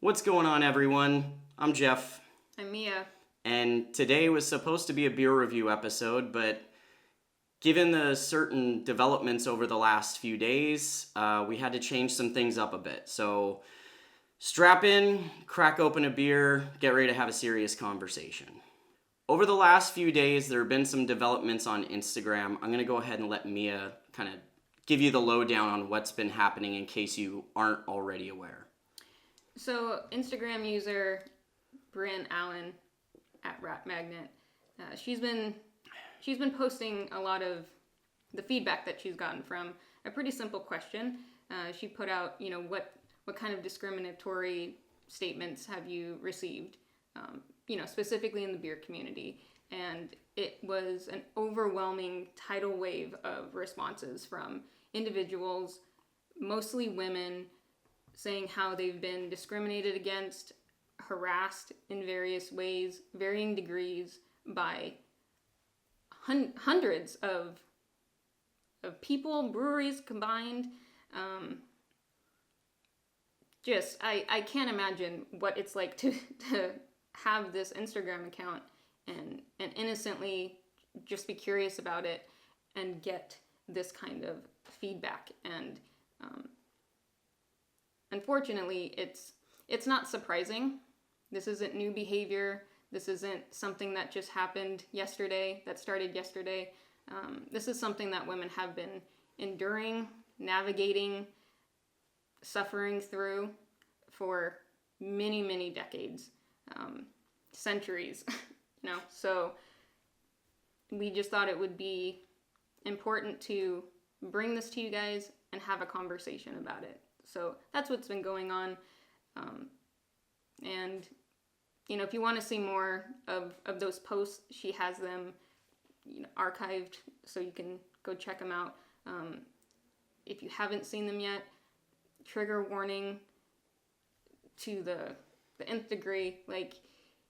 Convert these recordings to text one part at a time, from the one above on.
What's going on, everyone? I'm Jeff, I'm Mia. and today was supposed to be a beer review episode, but given the certain developments over the last few days, we had to change some things up a bit. So strap in, crack open a beer, get ready to have a serious conversation. Over the last few days, there have been some developments on Instagram. I'm going to go ahead and let Mia kind of give you the lowdown on what's been happening in case you aren't already aware. So, Instagram user Brienne Allen at Rat Magnet, she's been posting a lot of the feedback that she's gotten from a pretty simple question. She put out, what kind of discriminatory statements have you received, specifically in the beer community, and it was an overwhelming tidal wave of responses from individuals, mostly women, saying how they've been discriminated against, harassed in various ways, varying degrees, by hundreds of people, breweries combined. Um, I can't imagine what it's like to have this Instagram account and innocently just be curious about it and get this kind of feedback. And unfortunately, it's not surprising. This isn't new behavior. This isn't something that just happened yesterday, that started yesterday. This is something that women have been enduring, navigating, suffering through for many, many decades, centuries. So we just thought it would be important to bring this to you guys and have a conversation about it. So that's what's been going on. And, if you want to see more of those posts, she has them, archived, so you can go check them out. If you haven't seen them yet, trigger warning to the nth degree. Like,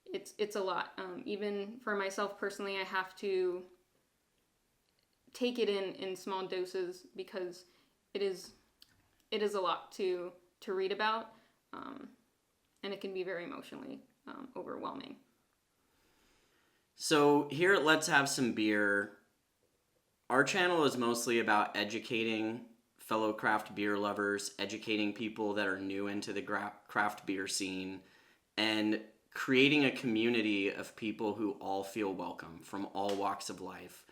it's a lot. Even for myself personally, I have to take it in small doses because it is a lot to read about, and it can be very emotionally overwhelming. So here at Let's Have Some Beer, our channel is mostly about educating fellow craft beer lovers, educating people that are new into the craft beer scene, and creating a community of people who all feel welcome from all walks of life.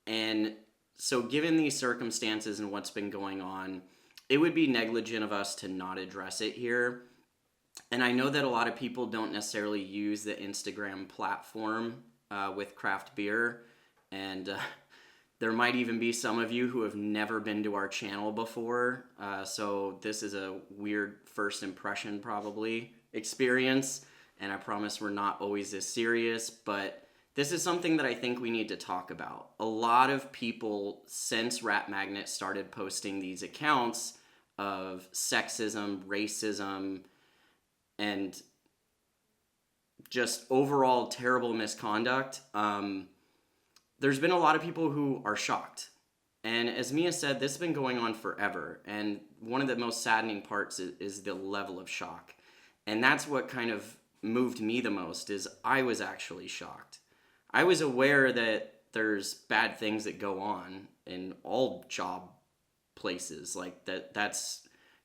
And so given these circumstances and what's been going on, it would be negligent of us to not address it here. And I know that a lot of people don't necessarily use the Instagram platform with craft beer, and there might even be some of you who have never been to our channel before, so this is a weird first impression probably experience, and I promise we're not always this serious, but this is something that I think we need to talk about. A lot of people since Rat Magnet started posting these accounts of sexism, racism, and just overall terrible misconduct, there's been a lot of people who are shocked. And as Mia said, this has been going on forever. And one of the most saddening parts is the level of shock. And that's what kind of moved me the most, is I was actually shocked. I was aware that there's bad things that go on in all job places, like that's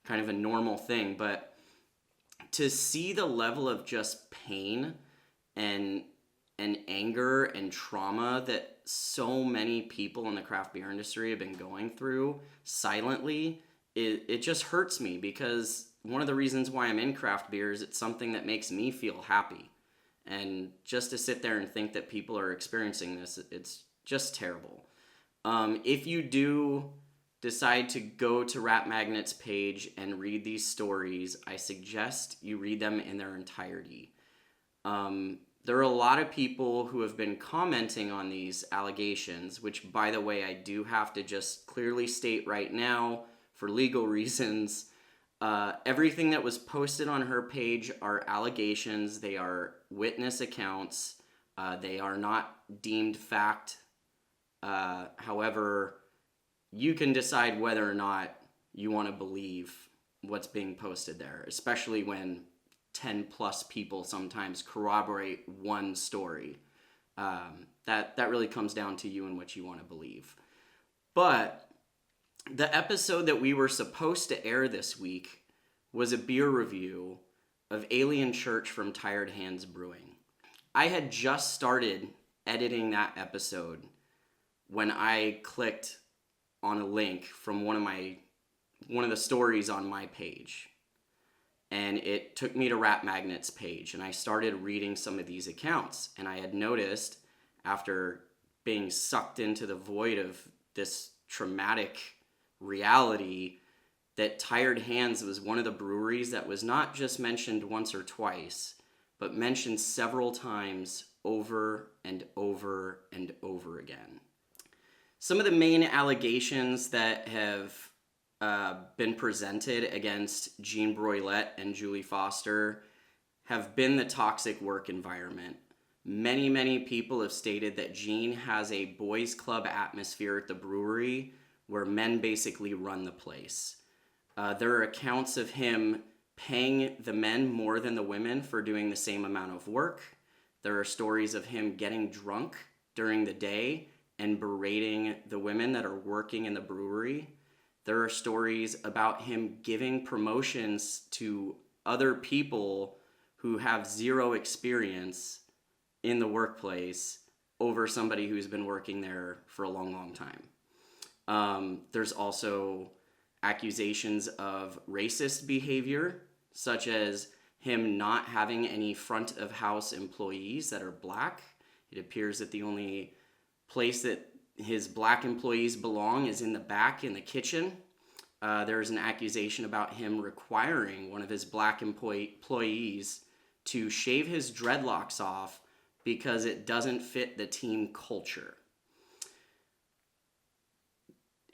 kind of a normal thing, but to see the level of just pain and anger and trauma that so many people in the craft beer industry have been going through silently, it just hurts me, because one of the reasons why I'm in craft beer is it's something that makes me feel happy. And just to sit there and think that people are experiencing this, it's just terrible. If you do decide to go to Rat Magnet's page and read these stories, I suggest you read them in their entirety. There are a lot of people who have been commenting on these allegations, which, by the way, I do have to just clearly state right now, for legal reasons, everything that was posted on her page are allegations. They are witness accounts. They are not deemed fact. However, you can decide whether or not you want to believe what's being posted there, especially when 10 plus people sometimes corroborate one story. That really comes down to you and what you want to believe. But the episode that we were supposed to air this week was a beer review of Alien Church from Tired Hands Brewing. I had just started editing that episode when I clicked on a link from one of the stories on my page. And it took me to Rat Magnet's page, and I started reading some of these accounts. And I had noticed, after being sucked into the void of this traumatic reality, that Tired Hands was one of the breweries that was not just mentioned once or twice, but mentioned several times over and over and over again. Some of the main allegations that have been presented against Jean Broilette and Julie Foster have been the toxic work environment. Many people have stated that Jean has a boys club atmosphere at the brewery where men basically run the place. There are accounts of him paying the men more than the women for doing the same amount of work. There are stories of him getting drunk during the day and berating the women that are working in the brewery. There are stories about him giving promotions to other people who have zero experience in the workplace over somebody who's been working there for a long time. There's also accusations of racist behavior, such as him not having any front of house employees that are black. It appears that the only place that his black employees belong is in the back in the kitchen. There's an accusation about him requiring one of his black employees to shave his dreadlocks off because it doesn't fit the team culture.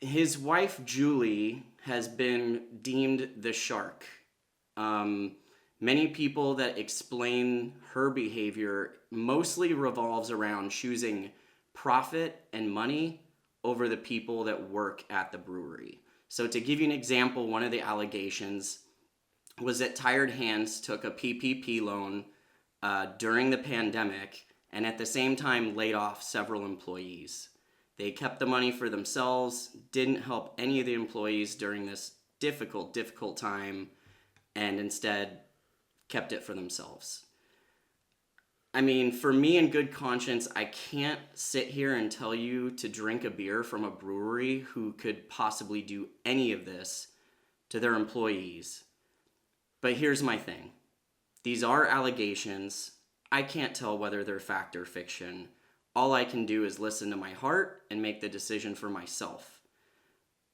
His wife, Julie, has been deemed the shark. Many people that explain her behavior mostly revolves around choosing profit and money over the people that work at the brewery. So to give you an example, one of the allegations was that Tired Hands took a PPP loan during the pandemic and at the same time laid off several employees. They kept the money for themselves, didn't help any of the employees during this difficult time, and instead kept it for themselves. I mean, for me in good conscience, I can't sit here and tell you to drink a beer from a brewery who could possibly do any of this to their employees. But here's my thing. These are allegations. I can't tell whether they're fact or fiction. All I can do is listen to my heart and make the decision for myself.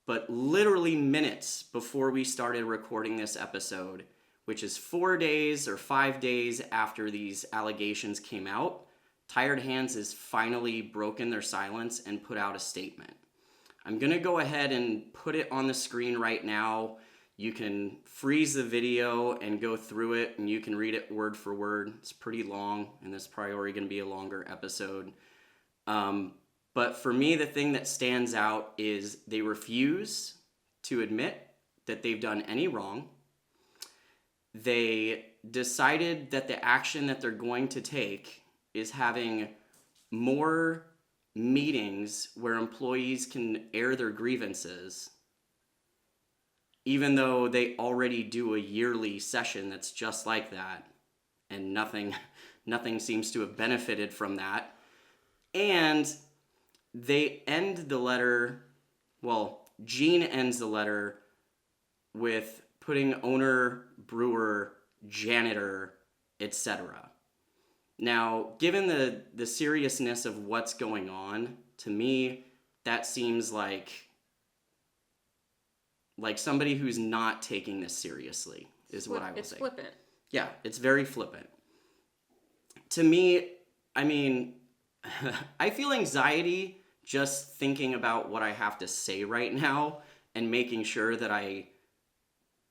But literally minutes before we started recording this episode, which is 4 days or 5 days after these allegations came out, Tired Hands has finally broken their silence and put out a statement. I'm going to go ahead and put it on the screen right now. You can freeze the video and go through it, and you can read it word for word. It's pretty long, and this is probably already going to be a longer episode. But for me, the thing that stands out is they refuse to admit that they've done any wrong. They decided that the action that they're going to take is having more meetings where employees can air their grievances, even though they already do a yearly session that's just like that, and nothing seems to have benefited from that. And they end the letter, Jean ends the letter with putting owner, brewer, janitor, etc. Now, given the seriousness of what's going on, to me, that seems like somebody who's not taking this seriously, is what I will say. It's flippant. Yeah, it's very flippant. To me, I mean, I feel anxiety just thinking about what I have to say right now and making sure that I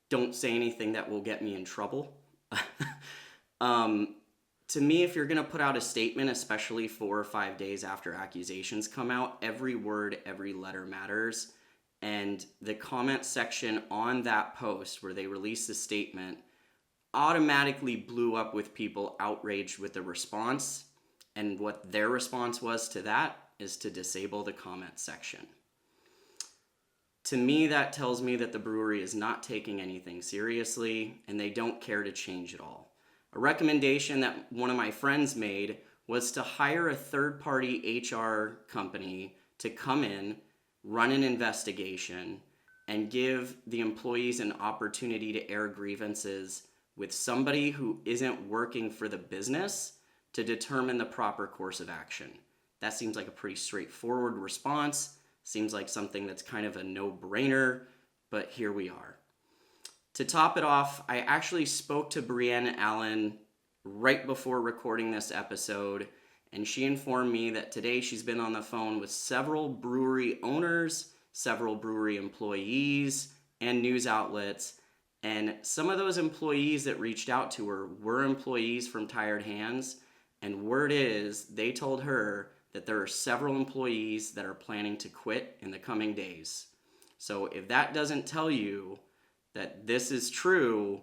don't say anything that will get me in trouble. To me, if you're going to put out a statement, especially 4 or 5 days after accusations come out, every word, every letter matters. And the comment section on that post where they released the statement, automatically blew up with people outraged with the response. And what their response was to that is to disable the comment section. To me, that tells me that the brewery is not taking anything seriously and they don't care to change at all. A recommendation that one of my friends made was to hire a third-party HR company to come in, run an investigation, and give the employees an opportunity to air grievances with somebody who isn't working for the business to determine the proper course of action. That seems like a pretty straightforward response. Seems like something that's kind of a no-brainer, but here we are. To top it off, I actually spoke to Brienne Allen right before recording this episode, and she informed me that today she's been on the phone with several brewery owners, several brewery employees, and news outlets, and some of those employees that reached out to her were employees from Tired Hands, and word is they told her that there are several employees that are planning to quit in the coming days. So if that doesn't tell you that this is true,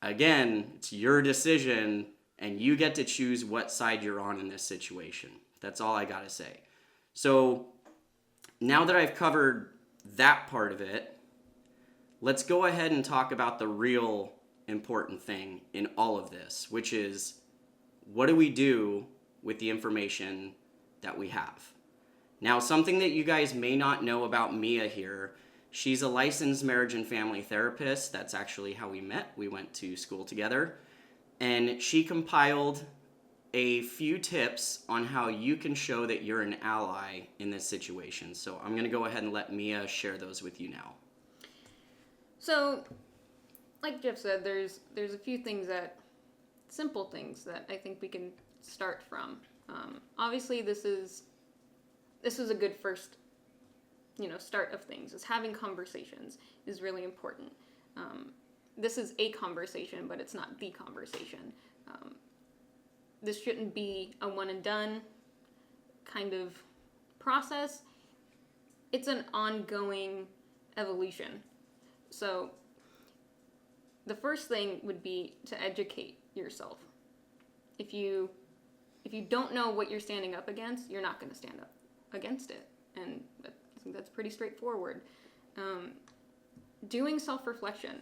again, it's your decision and you get to choose what side you're on in this situation. That's all I gotta say. So now that I've covered that part of it, let's go ahead and talk about the real important thing in all of this, which is what do we do with the information that we have? Now, something that you guys may not know about Mia here, she's a licensed marriage and family therapist. That's actually how we met. We went to school together. And she compiled a few tips on how you can show that you're an ally in this situation. So I'm going to go ahead and let Mia share those with you now. So, like Jeff said, there's a few things simple things that I think we can start from. Obviously, this is a good first, start of things. Is having conversations is really important. This is a conversation, but it's not the conversation. This shouldn't be a one and done kind of process. It's an ongoing evolution. So the first thing would be to educate yourself. If you don't know what you're standing up against, you're not going to stand up against it. And I think that's pretty straightforward. Doing self-reflection.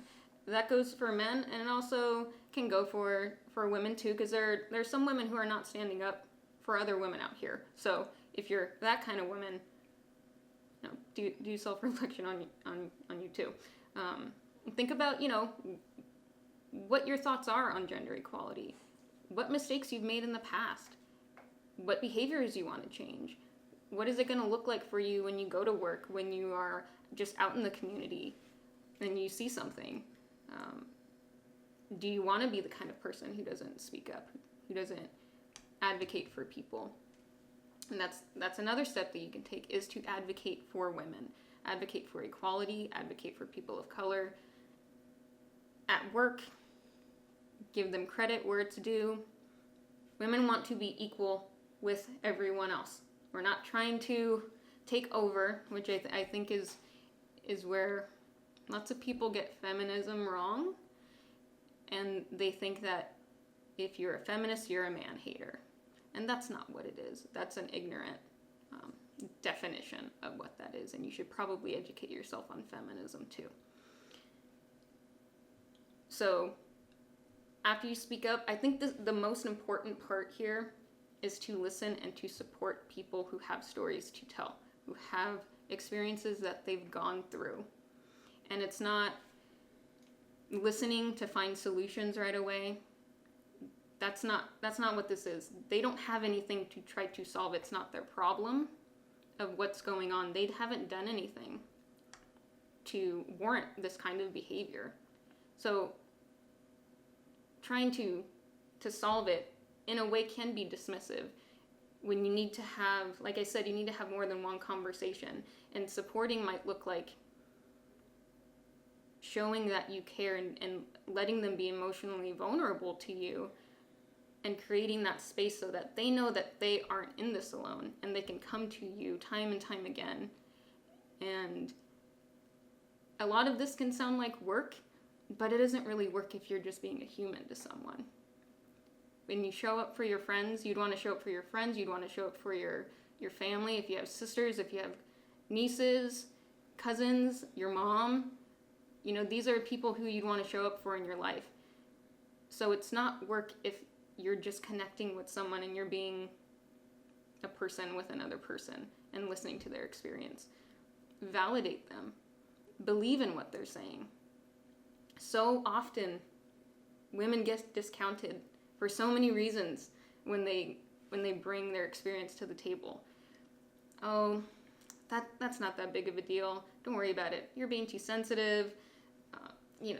That goes for men, and it also can go for women too, because there's some women who are not standing up for other women out here. So if you're that kind of woman, do self-reflection on you too. Think about, what your thoughts are on gender equality, what mistakes you've made in the past, what behaviors you want to change. What is it going to look like for you when you go to work, when you are just out in the community and you see something? Do you want to be the kind of person who doesn't speak up, who doesn't advocate for people? And that's another step that you can take, is to advocate for women, advocate for equality, advocate for people of color. At work, give them credit where it's due. Women want to be equal with everyone else. We're not trying to take over, which I think is where lots of people get feminism wrong. And they think that if you're a feminist, you're a man-hater. And that's not what it is. That's an ignorant definition of what that is. And you should probably educate yourself on feminism too. So after you speak up, I think the most important part here is to listen and to support people who have stories to tell, who have experiences that they've gone through. And it's not listening to find solutions right away. That's not what this is. They don't have anything to try to solve. It's not their problem of what's going on. They haven't done anything to warrant this kind of behavior. So trying to solve it in a way can be dismissive when you need to have, like I said, you need to have more than one conversation. And supporting might look like showing that you care and letting them be emotionally vulnerable to you, and creating that space so that they know that they aren't in this alone and they can come to you time and time again. And a lot of this can sound like work, But it doesn't really work if you're just being a human to someone. When you show up for your friends, you'd want to show up for your friends, you'd want to show up for your family. If you have sisters, if you have nieces, cousins, your mom, these are people who you'd want to show up for in your life. So it's not work if you're just connecting with someone and you're being a person with another person and listening to their experience. Validate them. Believe in what they're saying. So often, women get discounted for so many reasons when they bring their experience to the table. Oh, that's not that big of a deal. Don't worry about it. You're being too sensitive.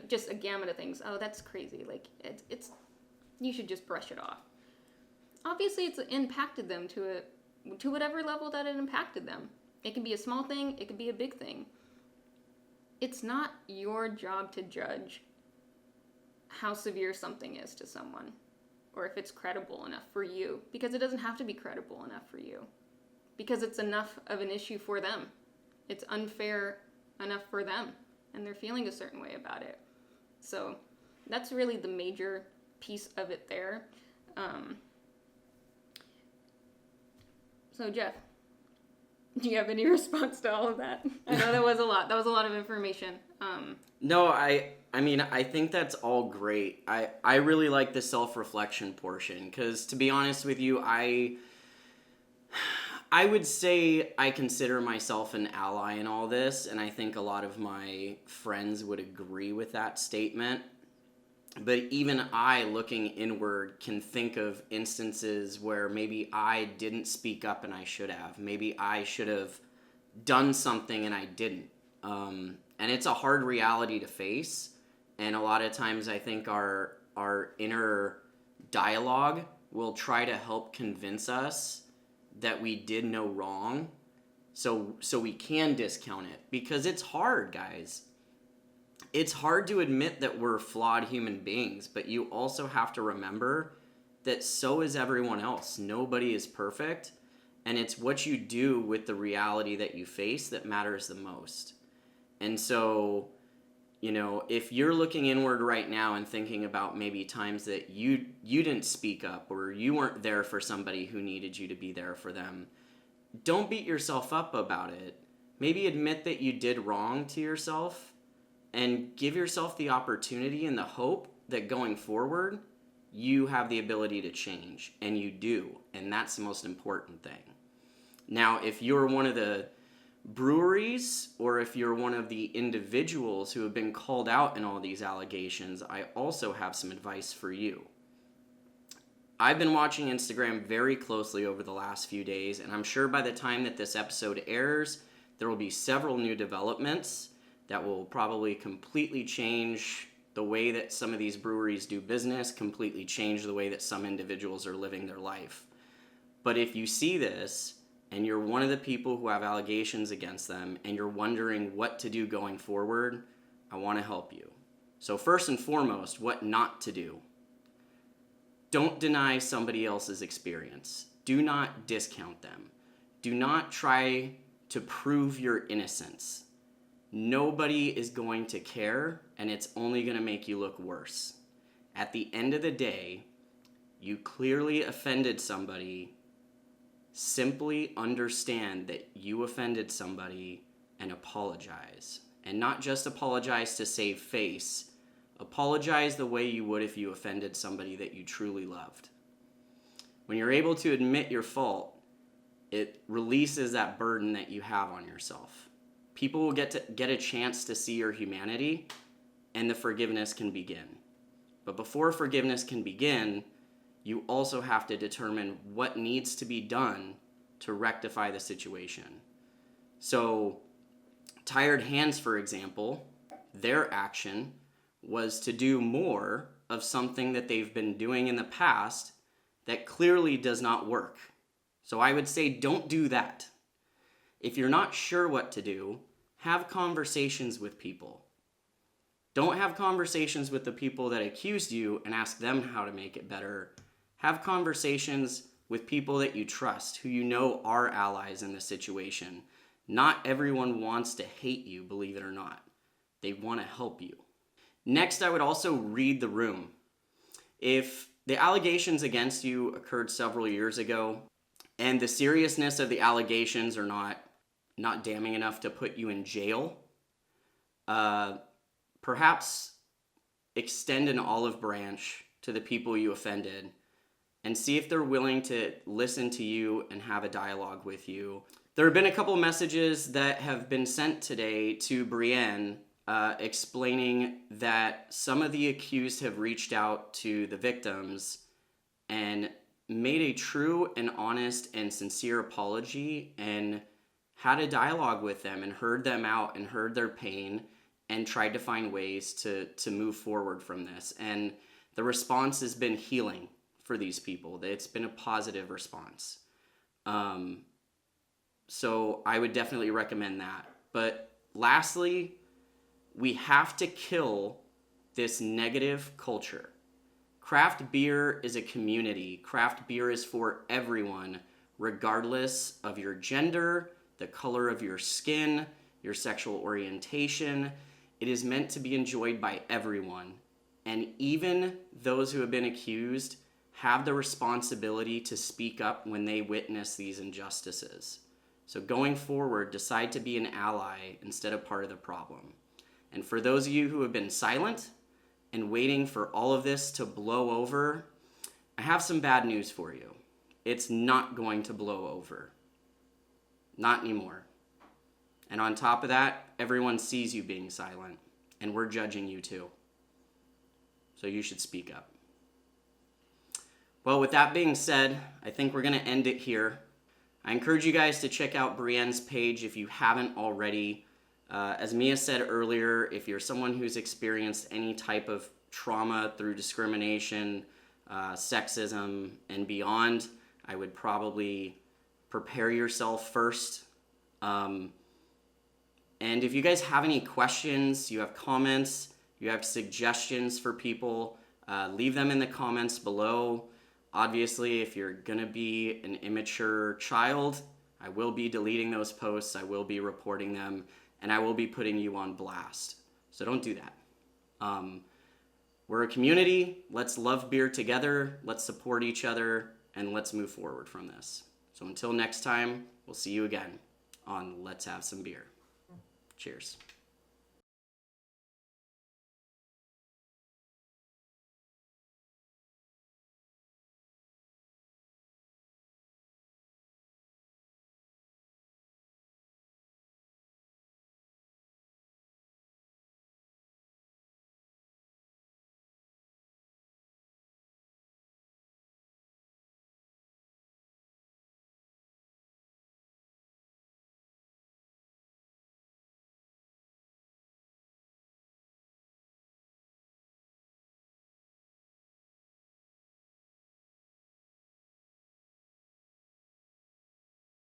Just a gamut of things. Oh, that's crazy. Like it's you should just brush it off. Obviously, it's impacted them to whatever level that it impacted them. It can be a small thing. It could be a big thing. It's not your job to judge how severe something is to someone, or if it's credible enough for you, because it doesn't have to be credible enough for you, because it's enough of an issue for them. It's unfair enough for them, and they're feeling a certain way about it. So that's really the major piece of it there. So Jeff, do you have any response to all of that? I know that was a lot. That was a lot of information. No, I mean, I think that's all great. I really like the self-reflection portion, because to be honest with you, I would say I consider myself an ally in all this, and I think a lot of my friends would agree with that statement. But even I, looking inward, can think of instances where maybe I didn't speak up and I should have. Maybe I should have done something and I didn't. And it's a hard reality to face. And a lot of times I think our inner dialogue will try to help convince us that we did no wrong, so we can discount it. Because it's hard, guys. It's hard to admit that we're flawed human beings, but you also have to remember that so is everyone else. Nobody is perfect, and it's what you do with the reality that you face that matters the most. And so, if you're looking inward right now and thinking about maybe times that you didn't speak up, or you weren't there for somebody who needed you to be there for them, don't beat yourself up about it. Maybe admit that you did wrong to yourself, and give yourself the opportunity and the hope that going forward, you have the ability to change, and you do, and that's the most important thing. Now, if you're one of the breweries, or if you're one of the individuals who have been called out in all these allegations, I also have some advice for you. I've been watching Instagram very closely over the last few days, and I'm sure by the time that this episode airs, there will be several new developments that will probably completely change the way that some of these breweries do business, completely change the way that some individuals are living their life. But if you see this, and you're one of the people who have allegations against them, and you're wondering what to do going forward, I want to help you. So first and foremost, what not to do. Don't deny somebody else's experience. Do not discount them. Do not try to prove your innocence. Nobody is going to care, and it's only going to make you look worse. At the end of the day, you clearly offended somebody. Simply understand that you offended somebody and apologize. And not just apologize to save face. Apologize the way you would if you offended somebody that you truly loved. When you're able to admit your fault, it releases that burden that you have on yourself. People will get a chance to see your humanity, and the forgiveness can begin. But before forgiveness can begin, you also have to determine what needs to be done to rectify the situation. So, Tired Hands, for example, their action was to do more of something that they've been doing in the past that clearly does not work. So I would say don't do that. If you're not sure what to do, have conversations with people. Don't have conversations with the people that accused you and ask them how to make it better. Have conversations with people that you trust, who you know are allies in the situation. Not everyone wants to hate you, believe it or not. They want to help you. Next, I would also read the room. If the allegations against you occurred several years ago, and the seriousness of the allegations are not damning enough to put you in jail, perhaps extend an olive branch to the people you offended and see if they're willing to listen to you and have a dialogue with you. There have been a couple messages that have been sent today to Brienne explaining that some of the accused have reached out to the victims and made a true and honest and sincere apology and had a dialogue with them and heard them out and heard their pain and tried to find ways to move forward from this. And the response has been healing for these people. It's been a positive response. So I would definitely recommend that. But lastly, we have to kill this negative culture. Craft beer is a community. Craft beer is for everyone, regardless of your gender, the color of your skin, your sexual orientation. It is meant to be enjoyed by everyone. And even those who have been accused have the responsibility to speak up when they witness these injustices. So going forward, decide to be an ally instead of part of the problem. And for those of you who have been silent and waiting for all of this to blow over, I have some bad news for you. It's not going to blow over. Not anymore. And on top of that, everyone sees you being silent, and we're judging you too. So you should speak up. Well, with that being said, I think we're going to end it here. I encourage you guys to check out Brienne's page if you haven't already. As Mia said earlier, if you're someone who's experienced any type of trauma through discrimination, sexism, and beyond, I would probably prepare yourself first. And if you guys have any questions, you have comments, you have suggestions for people, leave them in the comments below. Obviously, if you're going to be an immature child, I will be deleting those posts, I will be reporting them, and I will be putting you on blast. So don't do that. We're a community. Let's love beer together. Let's support each other, and let's move forward from this. So until next time, we'll see you again on Let's Have Some Beer. Cheers.